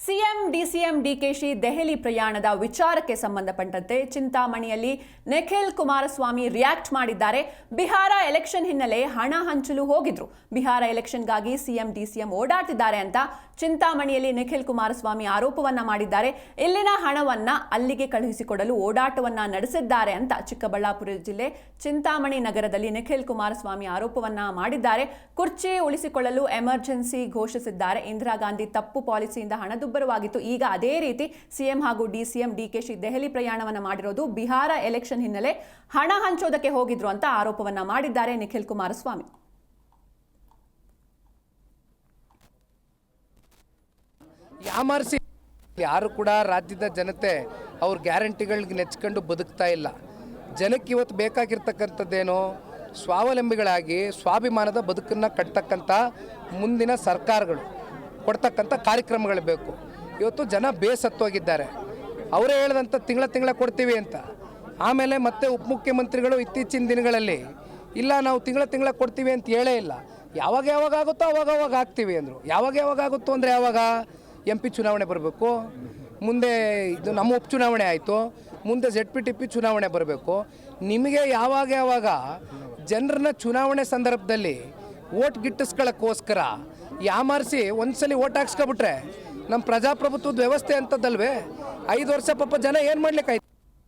CM DCM DKShi Delhi ಪ್ರಯಾಣದ ವಿಚಾರಕ್ಕೆ ಸಂಬಂಧಪಟ್ಟಂತೆ ಚಿಂತಾಮಣಿಯಲ್ಲಿ ನಿಖಿಲ್ ಕುಮಾರಸ್ವಾಮಿ ರಿಯಾಕ್ಟ್ ಮಾಡಿದ್ದಾರೆ. ಬಿಹಾರ ಎಲೆಕ್ಷನ್ ಹಿನ್ನೆಲೆ ಹಣ ಹಂಚಲು ಹೋಗಿದ್ರು. ಬಿಹಾರ ಎಲೆಕ್ಷನ್ಗಾಗಿ ಸಿಎಂ ಡಿಸಿಎಂ ಓಡಾಡ್ತಿದ್ದಾರೆ ಅಂತ ಚಿಂತಾಮಣಿಯಲ್ಲಿ ನಿಖಿಲ್ ಕುಮಾರಸ್ವಾಮಿ ಆರೋಪವನ್ನ ಮಾಡಿದ್ದಾರೆ. ಇಲ್ಲಿನ ಹಣವನ್ನ ಅಲ್ಲಿಗೆ ಕಳುಹಿಸಿಕೊಡಲು ಓಡಾಟವನ್ನ ನಡೆಸಿದ್ದಾರೆ ಅಂತ ಚಿಕ್ಕಬಳ್ಳಾಪುರ ಜಿಲ್ಲೆ ಚಿಂತಾಮಣಿ ನಗರದಲ್ಲಿ ನಿಖಿಲ್ ಕುಮಾರಸ್ವಾಮಿ ಆರೋಪವನ್ನ ಮಾಡಿದ್ದಾರೆ. ಕುರ್ಚಿ ಉಳಿಸಿಕೊಳ್ಳಲು ಎಮರ್ಜೆನ್ಸಿ ಘೋಷಿಸಿದ್ದಾರೆ. ಇಂದಿರಾ ಗಾಂಧಿ ತಪ್ಪು ಪಾಲಿಸಿಯಿಂದ ಹಣದುಬ್ಬರವಾಗಿತ್ತು. ಈಗ ಅದೇ ರೀತಿ ಸಿಎಂ ಹಾಗೂ ಡಿಸಿಎಂ ಡಿಕೆಶಿ ದೆಹಲಿ ಪ್ರಯಾಣವನ್ನ ಮಾಡಿರೋದು ಬಿಹಾರ ಎಲೆಕ್ಷನ್ ಹಿನ್ನೆಲೆ ಹಣ ಹಂಚೋದಕ್ಕೆ ಹೋಗಿದ್ರು ಅಂತ ಆರೋಪವನ್ನ ಮಾಡಿದ್ದಾರೆ ನಿಖಿಲ್ ಕುಮಾರಸ್ವಾಮಿ. ಯಾಮಾರಿಸಿ ಯಾರು ಕೂಡ ರಾಜ್ಯದ ಜನತೆ ಅವ್ರ ಗ್ಯಾರಂಟಿಗಳಿಗೆ ನೆಚ್ಕೊಂಡು ಬದುಕ್ತಾ ಇಲ್ಲ. ಜನಕ್ಕೆ ಇವತ್ತು ಬೇಕಾಗಿರ್ತಕ್ಕಂಥದ್ದೇನೋ ಸ್ವಾವಲಂಬಿಗಳಾಗಿ ಸ್ವಾಭಿಮಾನದ ಬದುಕನ್ನು ಕಟ್ತಕ್ಕಂಥ ಮುಂದಿನ ಸರ್ಕಾರಗಳು ಕೊಡ್ತಕ್ಕಂಥ ಕಾರ್ಯಕ್ರಮಗಳು ಬೇಕು. ಇವತ್ತು ಜನ ಬೇಸತ್ತೋಗಿದ್ದಾರೆ. ಅವರೇ ಹೇಳ್ದಂಥ ತಿಂಗಳ ಕೊಡ್ತೀವಿ ಅಂತ. ಆಮೇಲೆ ಮತ್ತೆ ಉಪಮುಖ್ಯಮಂತ್ರಿಗಳು ಇತ್ತೀಚಿನ ದಿನಗಳಲ್ಲಿ ಇಲ್ಲ ನಾವು ತಿಂಗಳ ಕೊಡ್ತೀವಿ ಅಂತ ಹೇಳೇ ಇಲ್ಲ. ಯಾವಾಗ ಆಗುತ್ತೋ ಅವಾಗ ಆಗ್ತೀವಿ ಅಂದರು. ಯಾವಾಗ ಆಗುತ್ತೋ ಅಂದರೆ ಯಾವಾಗ MP ಚುನಾವಣೆ ಬರಬೇಕು, ಮುಂದೆ ಇದು ನಮ್ಮ ಉಪಚುನಾವಣೆ ಆಯಿತು, ಮುಂದೆ ZPTP ಚುನಾವಣೆ ಬರಬೇಕು. ನಿಮಗೆ ಯಾವಾಗ ಜನರನ್ನ ಚುನಾವಣೆ ಸಂದರ್ಭದಲ್ಲಿ ಓಟ್ ಗಿಟ್ಟಿಸ್ಕೊಳ್ಳೋಕ್ಕೋಸ್ಕರ ಯಾಮಾರಿಸಿ ಒಂದ್ಸಲಿ ಓಟ್ ಹಾಕ್ಸ್ಕೊಬಿಟ್ರೆ ನಮ್ಮ ಪ್ರಜಾಪ್ರಭುತ್ವದ ವ್ಯವಸ್ಥೆ ಅಂಥದ್ದಲ್ವೇ? 5 ವರ್ಷ ಪಾಪ ಜನ ಏನು ಮಾಡ್ಲಿಕ್ಕಾಯ್ತು?